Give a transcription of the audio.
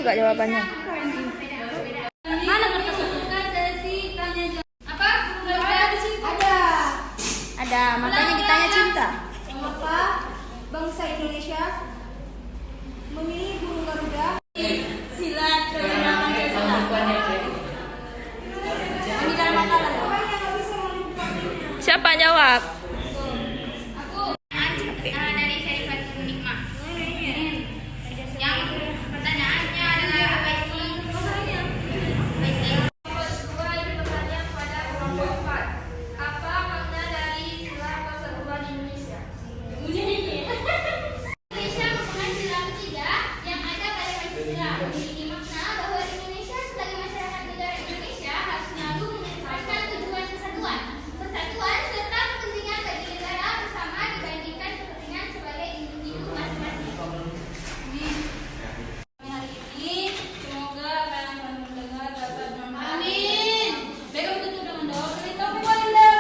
gak jawabannya? Mana kertas itu? Apa? Ada. Ada, makanya ditanya cinta. Mengapa bangsa Indonesia memilih burung Garuda? Sila Terima Pancasila. Ini dalam makalah. Siapa jawab?